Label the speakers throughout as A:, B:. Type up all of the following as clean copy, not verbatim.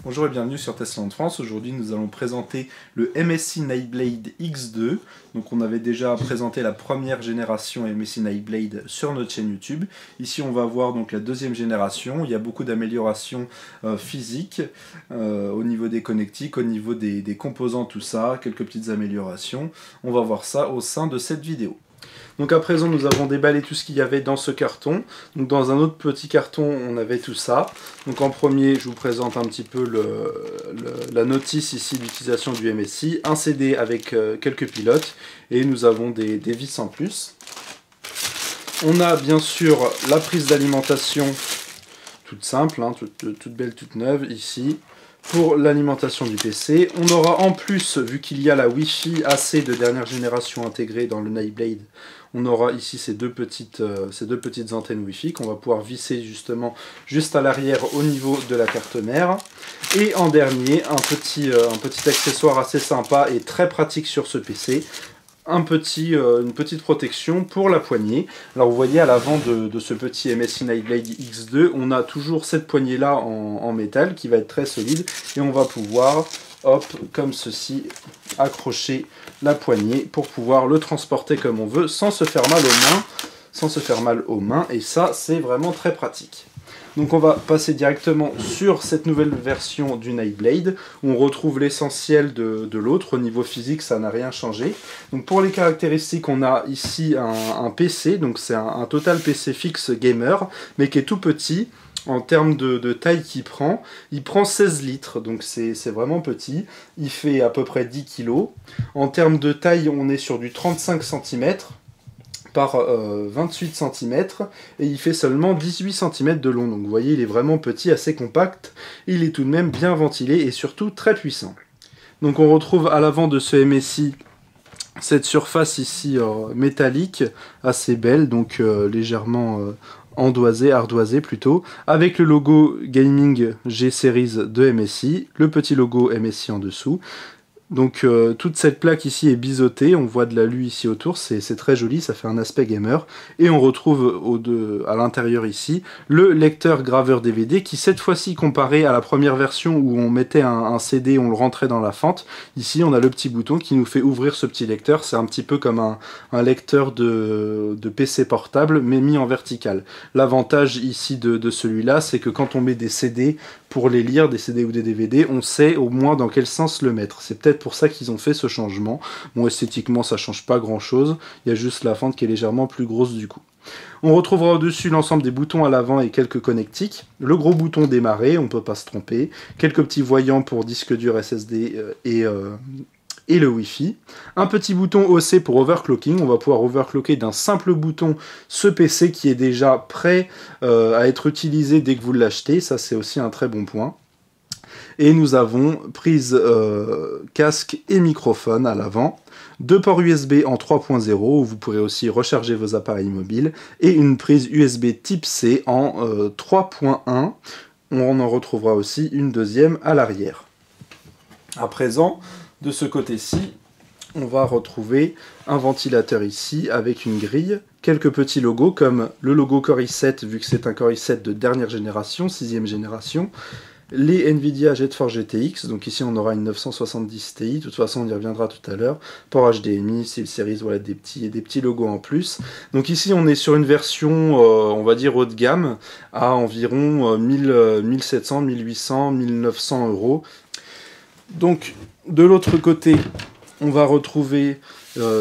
A: Bonjour et bienvenue sur Testland France. Aujourd'hui nous allons présenter le MSI Nightblade X2. Donc on avait déjà présenté la première génération MSI Nightblade sur notre chaîne YouTube. Ici on va voir donc la deuxième génération. Il y a beaucoup d'améliorations physiques au niveau des connectiques, au niveau des composants, tout ça, quelques petites améliorations. On va voir ça au sein de cette vidéo. Donc à présent nous avons déballé tout ce qu'il y avait dans ce carton. Donc dans un autre petit carton on avait tout ça. Donc en premier je vous présente un petit peu la notice ici d'utilisation du MSI. Un CD avec quelques pilotes et nous avons des vis en plus. On a bien sûr la prise d'alimentation toute simple, hein, toute belle, toute neuve ici. Pour l'alimentation du PC, on aura en plus, vu qu'il y a la Wi-Fi AC de dernière génération intégrée dans le Nightblade, on aura ici ces deux petites antennes Wi-Fi qu'on va pouvoir visser justement juste à l'arrière au niveau de la carte mère. Et en dernier, un petit accessoire assez sympa et très pratique sur ce PC. Une petite protection pour la poignée. Alors vous voyez à l'avant de ce petit MSI Nightblade X2, on a toujours cette poignée là en métal qui va être très solide et on va pouvoir, hop, comme ceci, accrocher la poignée pour pouvoir le transporter comme on veut sans se faire mal aux mains, et ça c'est vraiment très pratique. Donc on va passer directement sur cette nouvelle version du Nightblade, où on retrouve l'essentiel de l'autre. Au niveau physique, ça n'a rien changé. Donc pour les caractéristiques, on a ici un PC, donc c'est un Total PC fixe gamer, mais qui est tout petit. En termes de taille qu'il prend, il prend 16 litres, donc c'est vraiment petit. Il fait à peu près 10 kg. En termes de taille, on est sur du 35 cm. Par 28 cm et il fait seulement 18 cm de long, donc vous voyez il est vraiment petit, assez compact, il est tout de même bien ventilé et surtout très puissant. Donc on retrouve à l'avant de ce MSI cette surface ici métallique assez belle, donc légèrement ardoisée plutôt, avec le logo Gaming G-Series de MSI, le petit logo MSI en dessous. Donc toute cette plaque ici est biseautée, on voit de l'alu ici autour, c'est très joli, ça fait un aspect gamer. Et on retrouve à l'intérieur ici le lecteur graveur DVD qui cette fois-ci, comparé à la première version où on mettait un CD, on le rentrait dans la fente, ici on a le petit bouton qui nous fait ouvrir ce petit lecteur. C'est un petit peu comme un lecteur de PC portable mais mis en vertical. L'avantage ici de celui-là, c'est que quand on met des CD pour les lire, des CD ou des DVD, on sait au moins dans quel sens le mettre. C'est peut-être pour ça qu'ils ont fait ce changement. Bon, esthétiquement, ça change pas grand-chose. Il y a juste la fente qui est légèrement plus grosse du coup. On retrouvera au-dessus l'ensemble des boutons à l'avant et quelques connectiques. Le gros bouton démarrer, on peut pas se tromper. Quelques petits voyants pour disque dur SSD et le Wi-Fi. Un petit bouton OC pour overclocking. On va pouvoir overclocker d'un simple bouton ce PC qui est déjà prêt à être utilisé dès que vous l'achetez. Ça, c'est aussi un très bon point. Et nous avons prise casque et microphone à l'avant. Deux ports USB en 3.0 où vous pourrez aussi recharger vos appareils mobiles. Et une prise USB type C en 3.1. On en retrouvera aussi une deuxième à l'arrière. À présent, de ce côté-ci, on va retrouver un ventilateur ici avec une grille, quelques petits logos comme le logo Core i7 vu que c'est un Core i7 de dernière génération, 6e génération, les Nvidia GeForce GTX, donc ici on aura une 970 Ti, de toute façon on y reviendra tout à l'heure, port HDMI, SteelSeries, voilà des petits logos en plus. Donc ici on est sur une version, on va dire haut de gamme, à environ 1700, 1800, 1900 euros. Donc de l'autre côté, on va retrouver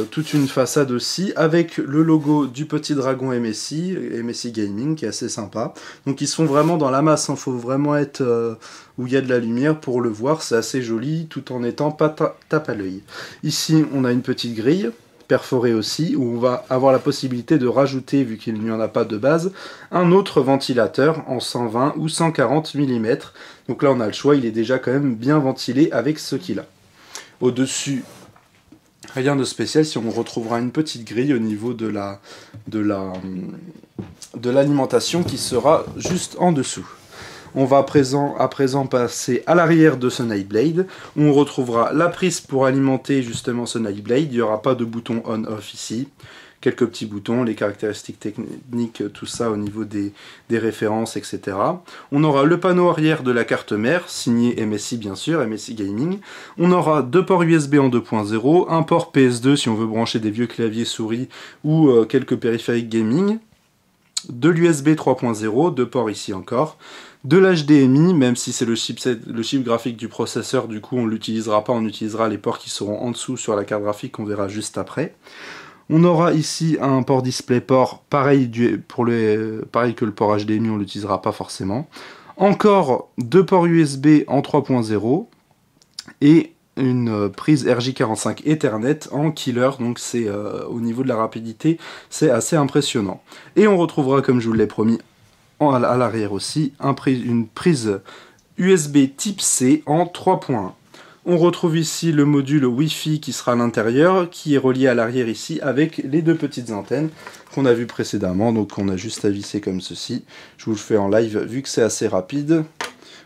A: toute une façade aussi avec le logo du petit dragon MSI Gaming qui est assez sympa. Donc ils sont vraiment dans la masse, il faut vraiment être où il y a de la lumière pour le voir, c'est assez joli tout en étant pas tape à l'œil. Ici on a une petite grille perforée aussi où on va avoir la possibilité de rajouter, vu qu'il n'y en a pas de base, un autre ventilateur en 120 ou 140 mm. Donc là on a le choix, il est déjà quand même bien ventilé avec ce qu'il a. Au-dessus, rien de spécial, si on retrouvera une petite grille au niveau de l'alimentation qui sera juste en dessous. On va à présent passer à l'arrière de ce Nightblade, où on retrouvera la prise pour alimenter justement ce Nightblade. Il n'y aura pas de bouton on-off ici. quelques petits boutons, les caractéristiques techniques, tout ça au niveau des références, etc. On aura le panneau arrière de la carte mère, signé MSI bien sûr, MSI Gaming. On aura 2 ports USB en 2.0, un port PS2 si on veut brancher des vieux claviers souris ou quelques périphériques gaming, de l'USB 3.0, 2 ports ici encore, de l'HDMI, même si c'est le chip graphique du processeur, du coup on ne l'utilisera pas, on utilisera les ports qui seront en dessous sur la carte graphique qu'on verra juste après. On aura ici un port DisplayPort, pareil que le port HDMI, on ne l'utilisera pas forcément. Encore 2 ports USB en 3.0 et une prise RJ45 Ethernet en killer, donc c'est au niveau de la rapidité, c'est assez impressionnant. Et on retrouvera, comme je vous l'ai promis, à l'arrière aussi, une prise USB type C en 3.1. On retrouve ici le module Wi-Fi qui sera à l'intérieur, qui est relié à l'arrière ici avec les 2 petites antennes qu'on a vues précédemment, donc on a juste à visser comme ceci. Je vous le fais en live vu que c'est assez rapide.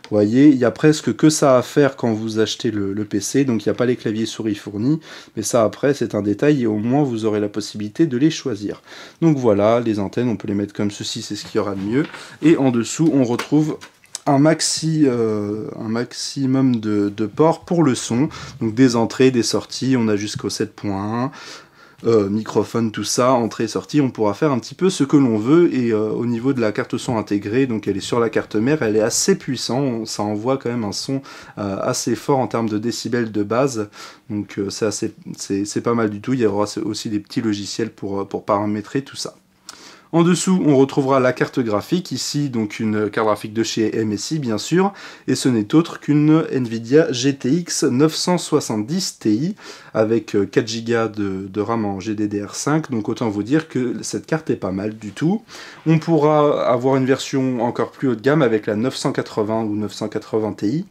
A: Vous voyez, il n'y a presque que ça à faire quand vous achetez le PC, donc il n'y a pas les claviers souris fournis, mais ça après c'est un détail et au moins vous aurez la possibilité de les choisir. Donc voilà, les antennes, on peut les mettre comme ceci, c'est ce qu'il y aura de mieux. Et en dessous, on retrouve un maximum de ports pour le son, donc des entrées, des sorties, on a jusqu'au 7.1, microphone, tout ça, entrée, sortie, on pourra faire un petit peu ce que l'on veut. Et au niveau de la carte son intégrée, donc elle est sur la carte mère, elle est assez puissante, ça envoie quand même un son assez fort en termes de décibels de base, donc c'est pas mal du tout. Il y aura aussi des petits logiciels pour paramétrer tout ça. En dessous, on retrouvera la carte graphique, ici donc une carte graphique de chez MSI bien sûr, et ce n'est autre qu'une Nvidia GTX 970 Ti avec 4 Go de RAM en GDDR5, donc autant vous dire que cette carte est pas mal du tout. On pourra avoir une version encore plus haut de gamme avec la 980 ou 980 Ti.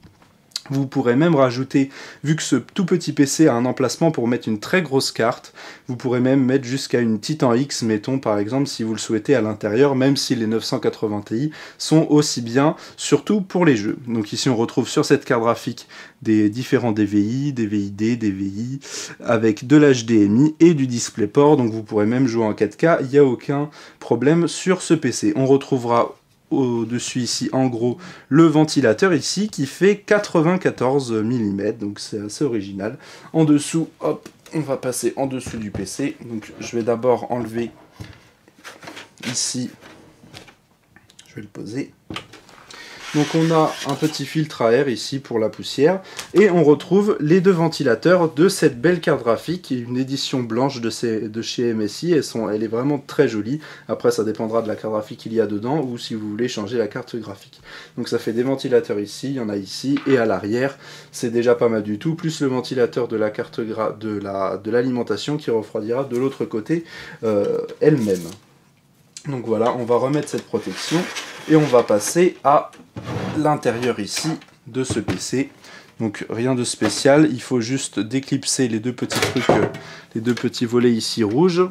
A: Vous pourrez même rajouter, vu que ce tout petit PC a un emplacement pour mettre une très grosse carte, vous pourrez même mettre jusqu'à une Titan X, mettons par exemple, si vous le souhaitez à l'intérieur, même si les 980 Ti sont aussi bien, surtout pour les jeux. Donc ici on retrouve sur cette carte graphique des différents DVI, DVI-D, DVI, avec de l'HDMI et du DisplayPort, donc vous pourrez même jouer en 4K, il n'y a aucun problème sur ce PC. On retrouvera au-dessus ici en gros le ventilateur ici qui fait 94 mm, donc c'est assez original. En dessous, hop, on va passer en dessous du PC, donc je vais d'abord enlever ici, je vais le poser. Donc on a un petit filtre à air ici pour la poussière, et on retrouve les 2 ventilateurs de cette belle carte graphique, une édition blanche de chez MSI, elle est vraiment très jolie. Après ça dépendra de la carte graphique qu'il y a dedans, ou si vous voulez changer la carte graphique. Donc ça fait des ventilateurs ici, il y en a ici, et à l'arrière, c'est déjà pas mal du tout, plus le ventilateur de la carte de l'alimentation qui refroidira de l'autre côté elle-même. Donc voilà, on va remettre cette protection et on va passer à l'intérieur ici de ce PC. Donc rien de spécial, il faut juste déclipser les 2 petits trucs, les 2 petits volets ici rouges.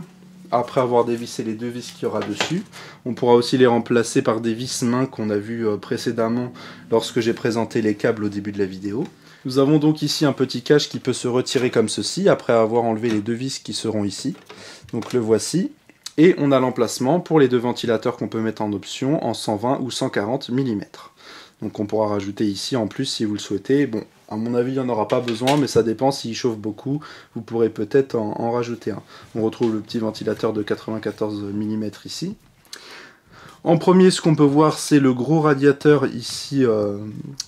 A: Après avoir dévissé les 2 vis qu'il y aura dessus, on pourra aussi les remplacer par des vis mains qu'on a vu précédemment lorsque j'ai présenté les câbles au début de la vidéo. Nous avons donc ici un petit cache qui peut se retirer comme ceci après avoir enlevé les 2 vis qui seront ici. Donc le voici. Et on a l'emplacement pour les 2 ventilateurs qu'on peut mettre en option en 120 ou 140 mm. Donc on pourra rajouter ici en plus si vous le souhaitez. Bon, à mon avis il n'y en aura pas besoin, mais ça dépend, s'il chauffe beaucoup, vous pourrez peut-être en rajouter un. On retrouve le petit ventilateur de 94 mm ici. En premier, ce qu'on peut voir, c'est le gros radiateur ici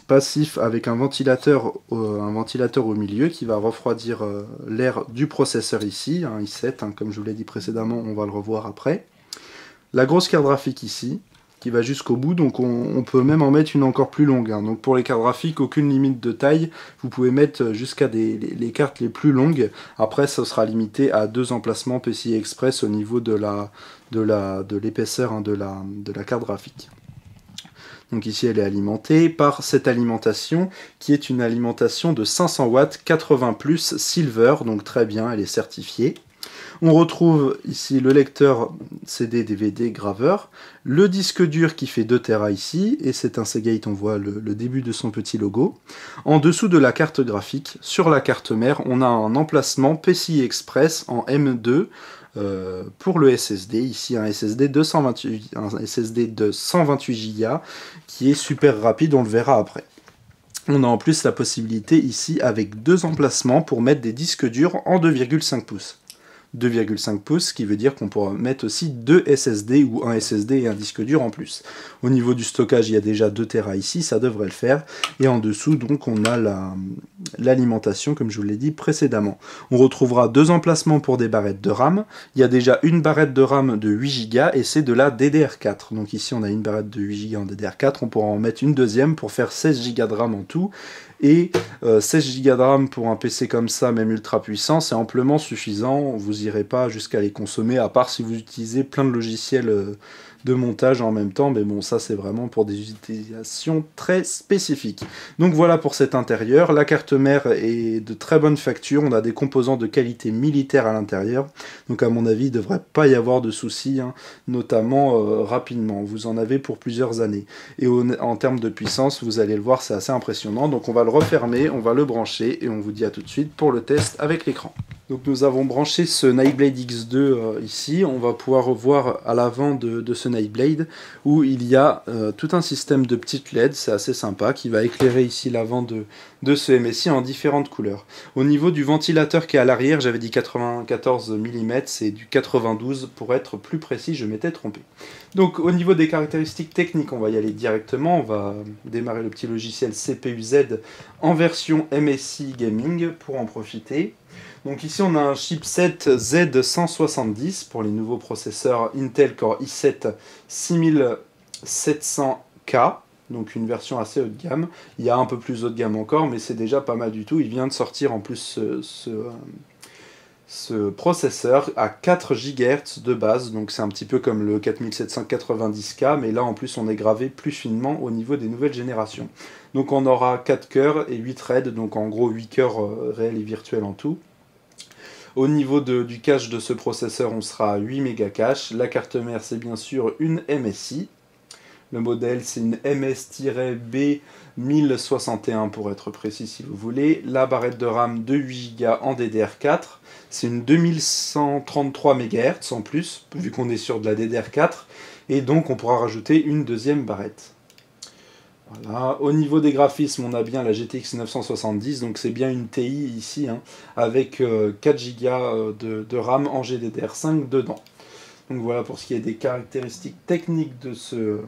A: passif avec un ventilateur au milieu qui va refroidir l'air du processeur ici, un i7, comme je vous l'ai dit précédemment, on va le revoir après. La grosse carte graphique ici, qui va jusqu'au bout, donc on peut même en mettre une encore plus longue. Donc pour les cartes graphiques, aucune limite de taille, vous pouvez mettre jusqu'à les cartes les plus longues. Après, ça sera limité à 2 emplacements PCI Express au niveau de l'épaisseur de la carte graphique. Donc ici, elle est alimentée par cette alimentation, qui est une alimentation de 500 watts, 80+, Silver, donc très bien, elle est certifiée. On retrouve ici le lecteur CD, DVD, graveur, le disque dur qui fait 2 Tera ici, et c'est un Seagate, on voit le début de son petit logo. En dessous de la carte graphique, sur la carte mère, on a un emplacement PCI Express en M2, pour le SSD. Ici un SSD de 128 Go qui est super rapide, on le verra après. On a en plus la possibilité ici avec deux emplacements pour mettre des disques durs en 2,5 pouces. 2,5 pouces, ce qui veut dire qu'on pourra mettre aussi deux SSD ou un SSD et un disque dur en plus. Au niveau du stockage, il y a déjà 2 Tera ici, ça devrait le faire. Et en dessous, donc, on a l'alimentation, comme je vous l'ai dit précédemment. On retrouvera deux emplacements pour des barrettes de RAM. Il y a déjà une barrette de RAM de 8 Go et c'est de la DDR4. Donc ici, on a une barrette de 8 Go en DDR4. On pourra en mettre une deuxième pour faire 16 Go de RAM en tout. Et 16 Go de RAM pour un PC comme ça, même ultra puissant, c'est amplement suffisant. Vous n'irez pas jusqu'à les consommer, à part si vous utilisez plein de logiciels de montage en même temps, mais bon, ça c'est vraiment pour des utilisations très spécifiques. Donc voilà pour cet intérieur. La carte mère est de très bonne facture, on a des composants de qualité militaire à l'intérieur, donc à mon avis il ne devrait pas y avoir de soucis, hein, notamment rapidement. Vous en avez pour plusieurs années. Et en termes de puissance, vous allez le voir, c'est assez impressionnant. Donc on va le refermer, on va le brancher et on vous dit à tout de suite pour le test avec l'écran. Donc nous avons branché ce Nightblade X2 ici. On va pouvoir voir à l'avant de ce Nightblade où il y a tout un système de petites LED, c'est assez sympa, qui va éclairer ici l'avant de ce MSI en différentes couleurs. Au niveau du ventilateur qui est à l'arrière, j'avais dit 94 mm, c'est du 92 pour être plus précis, je m'étais trompé. Donc au niveau des caractéristiques techniques, on va y aller directement. On va démarrer le petit logiciel CPU-Z en version MSI Gaming pour en profiter. Donc ici on a un chipset Z170 pour les nouveaux processeurs Intel Core i7 6700K, donc une version assez haut de gamme. Il y a un peu plus haut de gamme encore, mais c'est déjà pas mal du tout. Il vient de sortir en plus ce processeur à 4 GHz de base, donc c'est un petit peu comme le 4790K, mais là en plus on est gravé plus finement au niveau des nouvelles générations. Donc on aura 4 cœurs et 8 threads, donc en gros 8 cœurs réels et virtuels en tout. Au niveau du cache de ce processeur, on sera à 8 mégas cache. La carte mère, c'est bien sûr une MSI. Le modèle, c'est une MS-B1061 pour être précis si vous voulez. La barrette de RAM de 8 Go en DDR4. C'est une 2133 MHz en plus, vu qu'on est sur de la DDR4. Et donc, on pourra rajouter une deuxième barrette. Voilà. Au niveau des graphismes, on a bien la GTX 970, donc c'est bien une TI ici, hein, avec 4 Go de RAM en GDDR5 dedans. Donc voilà pour ce qui est des caractéristiques techniques de ce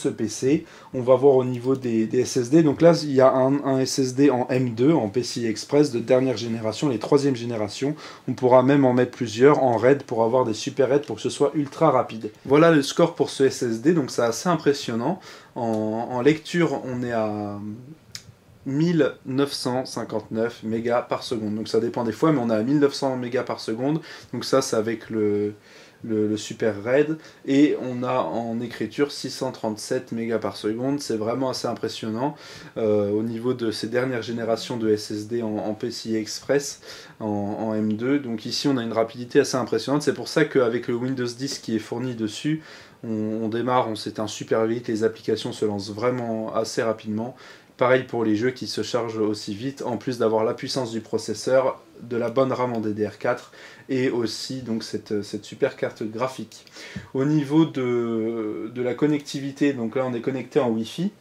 A: PC. On va voir au niveau des SSD. Donc là, il y a un SSD en M2, en PCI Express de dernière génération, les 3e génération. On pourra même en mettre plusieurs en RAID pour avoir des super RAID pour que ce soit ultra rapide. Voilà le score pour ce SSD, donc c'est assez impressionnant. En lecture, on est à 1959 mégas par seconde. Donc ça dépend des fois, mais on est à 1900 mégas par seconde. Donc ça, c'est avec le super RAID, et on a en écriture 637 mégas par seconde. C'est vraiment assez impressionnant au niveau de ces dernières générations de SSD en PCI Express en M2. Donc ici on a une rapidité assez impressionnante. C'est pour ça qu'avec le Windows 10 qui est fourni dessus, on démarre, on s'éteint super vite, les applications se lancent vraiment assez rapidement. Pareil pour les jeux qui se chargent aussi vite, en plus d'avoir la puissance du processeur, de la bonne RAM en DDR4 et aussi donc cette super carte graphique. Au niveau de la connectivité, donc là on est connecté en Wi-Fi.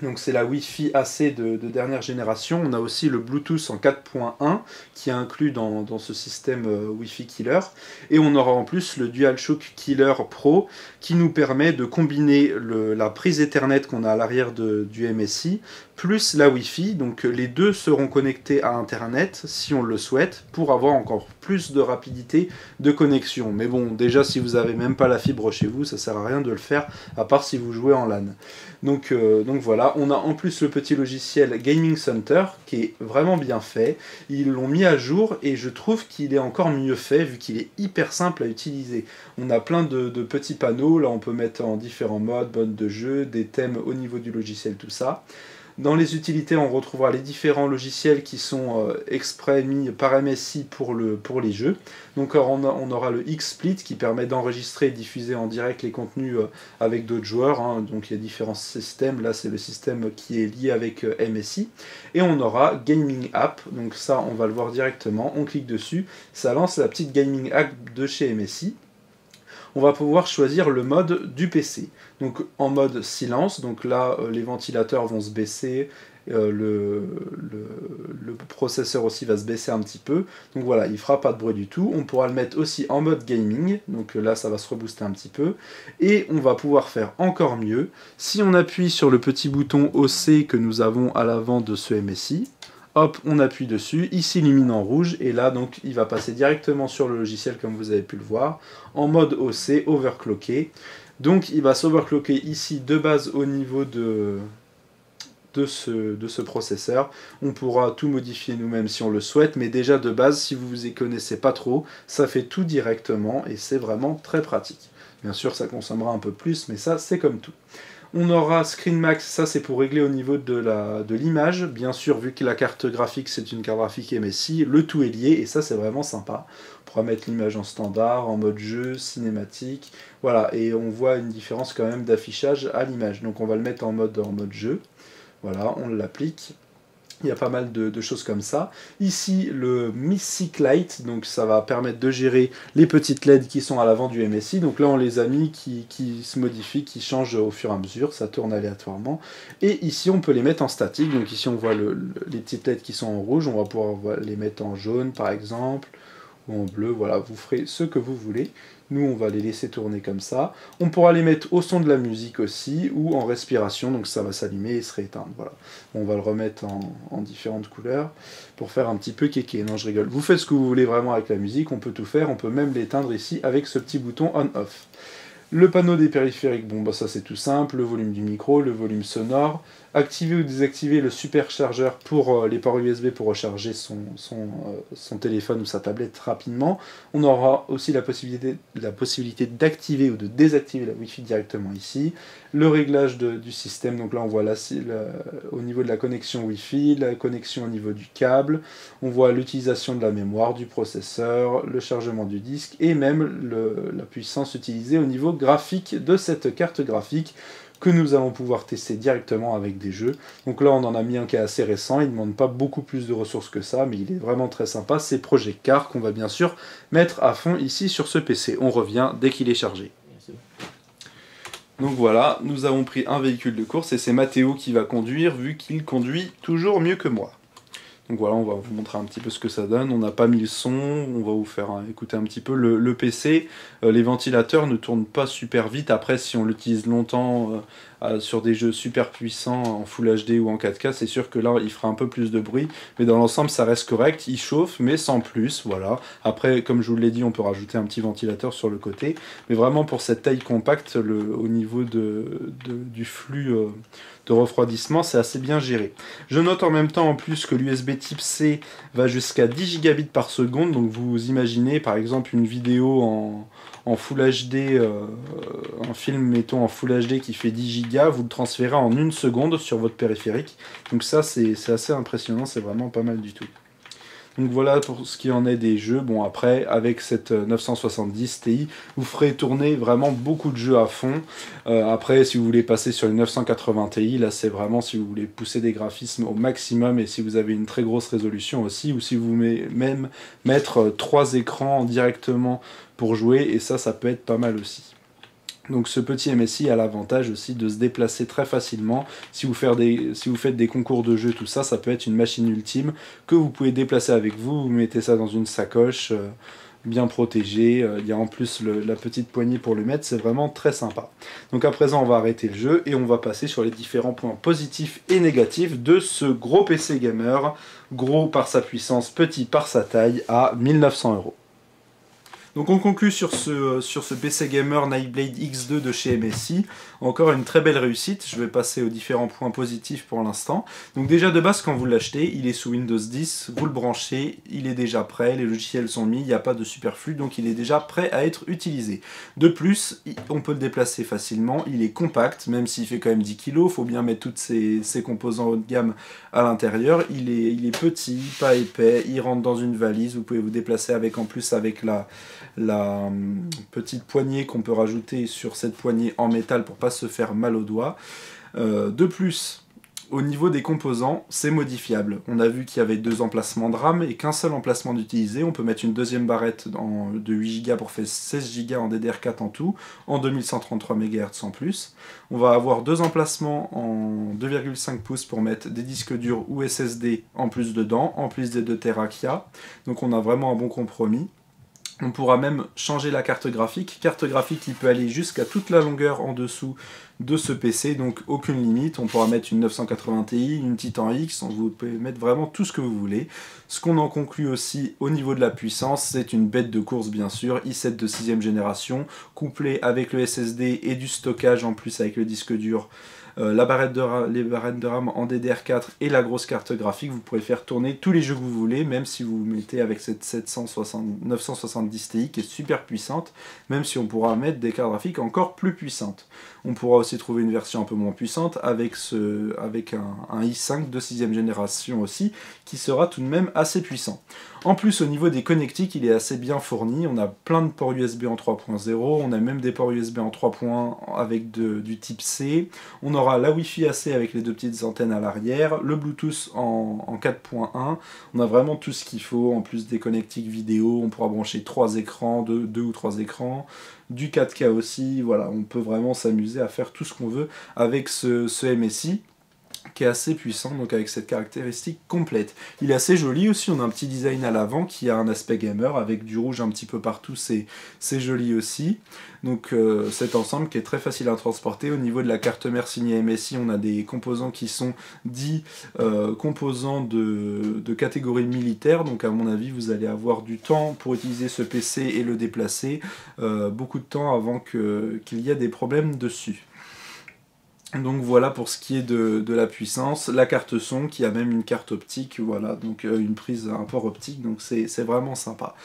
A: Donc c'est la Wi-Fi AC de dernière génération. On a aussi le Bluetooth en 4.1 qui est inclus dans ce système Wi-Fi Killer. Et on aura en plus le DualShock Killer Pro qui nous permet de combiner la prise Ethernet qu'on a à l'arrière du MSI plus la Wi-Fi. Donc les deux seront connectés à Internet si on le souhaite pour avoir encore plus de rapidité de connexion. Mais bon, déjà si vous n'avez même pas la fibre chez vous, ça sert à rien de le faire à part si vous jouez en LAN. Donc voilà, on a en plus le petit logiciel Gaming Center qui est vraiment bien fait. Ils l'ont mis à jour et je trouve qu'il est encore mieux fait vu qu'il est hyper simple à utiliser. On a plein de petits panneaux, là on peut mettre en différents modes de jeu, des thèmes au niveau du logiciel, tout ça. Dans les utilités, on retrouvera les différents logiciels qui sont exprès mis par MSI pour les jeux. Donc on aura le XSplit qui permet d'enregistrer et diffuser en direct les contenus avec d'autres joueurs, hein. Donc il y a différents systèmes, là c'est le système qui est lié avec MSI. Et on aura Gaming App, donc ça on va le voir directement, on clique dessus, ça lance la petite Gaming App de chez MSI. On va pouvoir choisir le mode du PC. Donc en mode silence, donc là les ventilateurs vont se baisser, le processeur aussi va se baisser un petit peu. Donc voilà, il ne fera pas de bruit du tout. On pourra le mettre aussi en mode gaming, donc là ça va se rebooster un petit peu. Et on va pouvoir faire encore mieux. Si on appuie sur le petit bouton OC que nous avons à l'avant de ce MSI, hop, on appuie dessus, il s'illumine en rouge, et là, donc, il va passer directement sur le logiciel, comme vous avez pu le voir, en mode OC, overclocké. Donc, il va s'overclocker ici de base au niveau de ce processeur. On pourra tout modifier nous-mêmes si on le souhaite, mais déjà de base, si vous vous y connaissez pas trop, ça fait tout directement, et c'est vraiment très pratique. Bien sûr, ça consommera un peu plus, mais ça, c'est comme tout. On aura Screen Max, ça c'est pour régler au niveau de l'image. Bien sûr, vu que la carte graphique c'est une carte graphique MSI, le tout est lié et ça c'est vraiment sympa. On pourra mettre l'image en standard, en mode jeu, cinématique. Voilà, et on voit une différence quand même d'affichage à l'image. Donc on va le mettre en mode jeu. Voilà, on l'applique. Il y a pas mal de choses comme ça. Ici, le Mystic Light, donc ça va permettre de gérer les petites LED qui sont à l'avant du MSI. Donc là, on les a mis qui se modifient, qui changent au fur et à mesure, ça tourne aléatoirement. Et ici, on peut les mettre en statique. Donc ici, on voit les petites LED qui sont en rouge. On va pouvoir les mettre en jaune, par exemple, ou en bleu. Voilà, vous ferez ce que vous voulez. Nous, on va les laisser tourner comme ça. On pourra les mettre au son de la musique aussi, ou en respiration, donc ça va s'allumer et se rééteindre. Voilà. On va le remettre en différentes couleurs pour faire un petit peu kéké. Non, je rigole. Vous faites ce que vous voulez vraiment avec la musique, on peut tout faire. On peut même l'éteindre ici avec ce petit bouton on-off. Le panneau des périphériques, bon bah ça c'est tout simple, le volume du micro, le volume sonore, activer ou désactiver le superchargeur pour les ports USB pour recharger son téléphone ou sa tablette rapidement. On aura aussi la possibilité d'activer ou de désactiver la Wi-Fi directement ici. Le réglage du système, donc là on voit au niveau de la connexion Wi-Fi, la connexion au niveau du câble, on voit l'utilisation de la mémoire, du processeur, le chargement du disque et même la puissance utilisée au niveau graphique de cette carte graphique que nous allons pouvoir tester directement avec des jeux. Donc là on en a mis un qui est assez récent, il ne demande pas beaucoup plus de ressources que ça, mais il est vraiment très sympa, c'est Project Car qu'on va bien sûr mettre à fond ici sur ce PC. On revient dès qu'il est chargé. Donc voilà, nous avons pris un véhicule de course et c'est Mathéo qui va conduire vu qu'il conduit toujours mieux que moi. Donc voilà, on va vous montrer un petit peu ce que ça donne. On n'a pas mis le son, on va vous faire écouter un petit peu le PC. Les ventilateurs ne tournent pas super vite. Après, si on l'utilise longtemps sur des jeux super puissants en Full HD ou en 4K, c'est sûr que là, il fera un peu plus de bruit. Mais dans l'ensemble, ça reste correct. Il chauffe, mais sans plus. Voilà. Après, comme je vous l'ai dit, on peut rajouter un petit ventilateur sur le côté. Mais vraiment, pour cette taille compacte, au niveau du flux de refroidissement, c'est assez bien géré. Je note en même temps en plus que l'USB type C va jusqu'à 10 gigabits par seconde, donc vous imaginez par exemple une vidéo en Full HD, un film mettons en Full HD qui fait 10 gigas, vous le transférez en 1 seconde sur votre périphérique, donc ça c'est assez impressionnant, c'est vraiment pas mal du tout. Donc voilà pour ce qui en est des jeux. Bon après, avec cette 970 Ti, vous ferez tourner vraiment beaucoup de jeux à fond. Après, si vous voulez passer sur une 980 Ti, là c'est vraiment si vous voulez pousser des graphismes au maximum et si vous avez une très grosse résolution aussi, ou si vous voulez même mettre 3 écrans directement pour jouer, et ça peut être pas mal aussi. Donc ce petit MSI a l'avantage aussi de se déplacer très facilement. Si vous faites des concours de jeux, tout ça, ça peut être une machine ultime que vous pouvez déplacer avec vous. Vous mettez ça dans une sacoche bien protégée. Il y a en plus la petite poignée pour le mettre. C'est vraiment très sympa. Donc à présent, on va arrêter le jeu et on va passer sur les différents points positifs et négatifs de ce gros PC gamer. Gros par sa puissance, petit par sa taille, à 1900 €. Donc on conclut sur ce PC Gamer Nightblade X2 de chez MSI. Encore une très belle réussite, je vais passer aux différents points positifs pour l'instant. Donc déjà de base quand vous l'achetez, il est sous Windows 10, vous le branchez, il est déjà prêt, les logiciels sont mis, il n'y a pas de superflu, donc il est déjà prêt à être utilisé. De plus, on peut le déplacer facilement, il est compact, même s'il fait quand même 10 kg, il faut bien mettre tous ses composants haut de gamme à l'intérieur. Il est petit, pas épais, il rentre dans une valise, vous pouvez vous déplacer avec en plus avec la petite poignée qu'on peut rajouter sur cette poignée en métal pour pas se faire mal aux doigts. De plus, au niveau des composants, c'est modifiable. On a vu qu'il y avait 2 emplacements de RAM et qu'un seul emplacement d'utiliser. On peut mettre une deuxième barrette de 8 Go pour faire 16 Go en DDR4 en tout, en 2133 MHz en plus. On va avoir 2 emplacements en 2,5 pouces pour mettre des disques durs ou SSD en plus dedans, en plus des 2 Tera qu'il y a. Donc on a vraiment un bon compromis. On pourra même changer la carte graphique qui peut aller jusqu'à toute la longueur en dessous de ce PC, donc aucune limite. On pourra mettre une 980 Ti, une Titan X, vous pouvez mettre vraiment tout ce que vous voulez. Ce qu'on en conclut aussi au niveau de la puissance, c'est une bête de course bien sûr, i7 de 6ème génération, couplé avec le SSD et du stockage en plus avec le disque dur. Les barrettes de RAM en DDR4 et la grosse carte graphique, vous pourrez faire tourner tous les jeux que vous voulez, même si vous mettez avec cette 970 Ti qui est super puissante, même si on pourra mettre des cartes graphiques encore plus puissantes. On pourra aussi trouver une version un peu moins puissante avec un i5 de 6ème génération aussi, qui sera tout de même assez puissant. En plus, au niveau des connectiques, il est assez bien fourni. On a plein de ports USB en 3.0, on a même des ports USB en 3.1 avec du type C. On aura la Wi-Fi AC avec les 2 petites antennes à l'arrière, le Bluetooth en 4.1. On a vraiment tout ce qu'il faut, en plus des connectiques vidéo. On pourra brancher 3 écrans, 2 ou 3 écrans. Du 4K aussi, voilà, on peut vraiment s'amuser à faire tout ce qu'on veut avec ce MSI qui est assez puissant, donc avec cette caractéristique complète. Il est assez joli aussi, on a un petit design à l'avant qui a un aspect gamer avec du rouge un petit peu partout, c'est joli aussi. Donc cet ensemble qui est très facile à transporter. Au niveau de la carte mère signée MSI, on a des composants qui sont dits composants de catégorie militaire, donc à mon avis vous allez avoir du temps pour utiliser ce PC et le déplacer, beaucoup de temps avant qu'il y ait des problèmes dessus. Donc voilà pour ce qui est de la puissance, la carte son qui a même une carte optique, voilà, donc une prise, un port optique, donc c'est vraiment sympa.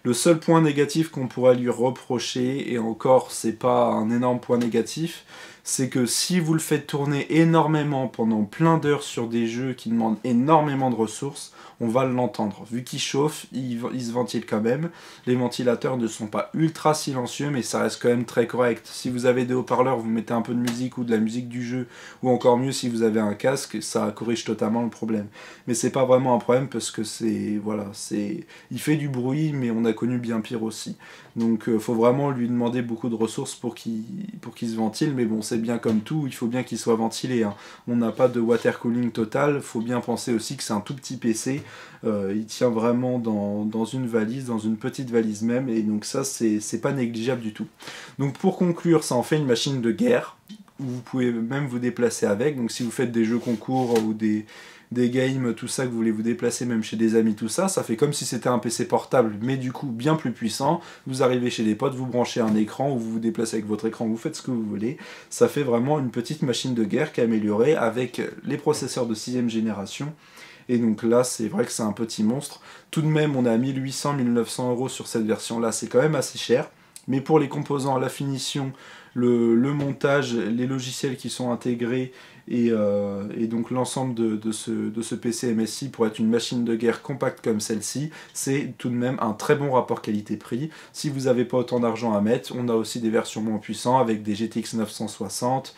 A: Le seul point négatif qu'on pourrait lui reprocher, et encore c'est pas un énorme point négatif, c'est que si vous le faites tourner énormément pendant plein d'heures sur des jeux qui demandent énormément de ressources, on va l'entendre. Vu qu'il chauffe, il se ventile quand même. Les ventilateurs ne sont pas ultra silencieux, mais ça reste quand même très correct. Si vous avez des haut-parleurs, vous mettez un peu de musique ou de la musique du jeu, ou encore mieux si vous avez un casque, ça corrige totalement le problème. Mais c'est pas vraiment un problème parce que il fait du bruit, mais on a connu bien pire aussi. Donc faut vraiment lui demander beaucoup de ressources pour qu'il se ventile, mais bon c'est bien comme tout, il faut bien qu'il soit ventilé, hein. On n'a pas de water cooling total, faut bien penser aussi que c'est un tout petit PC, il tient vraiment dans une valise, dans une petite valise même, et donc ça c'est pas négligeable du tout. Donc pour conclure, ça en fait une machine de guerre, où vous pouvez même vous déplacer avec, donc si vous faites des jeux concours ou des games, tout ça, que vous voulez vous déplacer même chez des amis, tout ça, ça fait comme si c'était un PC portable, mais du coup bien plus puissant. Vous arrivez chez des potes, vous branchez un écran, ou vous vous déplacez avec votre écran, vous faites ce que vous voulez. Ça fait vraiment une petite machine de guerre qui est améliorée avec les processeurs de 6ème génération. Et donc là, c'est vrai que c'est un petit monstre. Tout de même, on est à 1800-1900 € sur cette version-là, c'est quand même assez cher. Mais pour les composants, la finition, le montage, les logiciels qui sont intégrés, et donc l'ensemble de ce PC MSI pour être une machine de guerre compacte comme celle-ci, c'est tout de même un très bon rapport qualité-prix. Si vous n'avez pas autant d'argent à mettre, on a aussi des versions moins puissantes avec des GTX 960,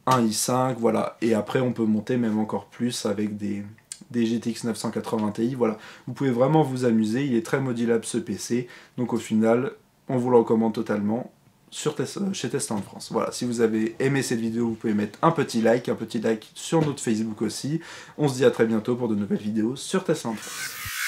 A: un i5, voilà. Et après on peut monter même encore plus avec des GTX 980 Ti, voilà. Vous pouvez vraiment vous amuser, il est très modulable ce PC, donc au final, on vous le recommande totalement chez Testland France. Voilà, si vous avez aimé cette vidéo, vous pouvez mettre un petit like sur notre Facebook aussi. On se dit à très bientôt pour de nouvelles vidéos sur Testland France.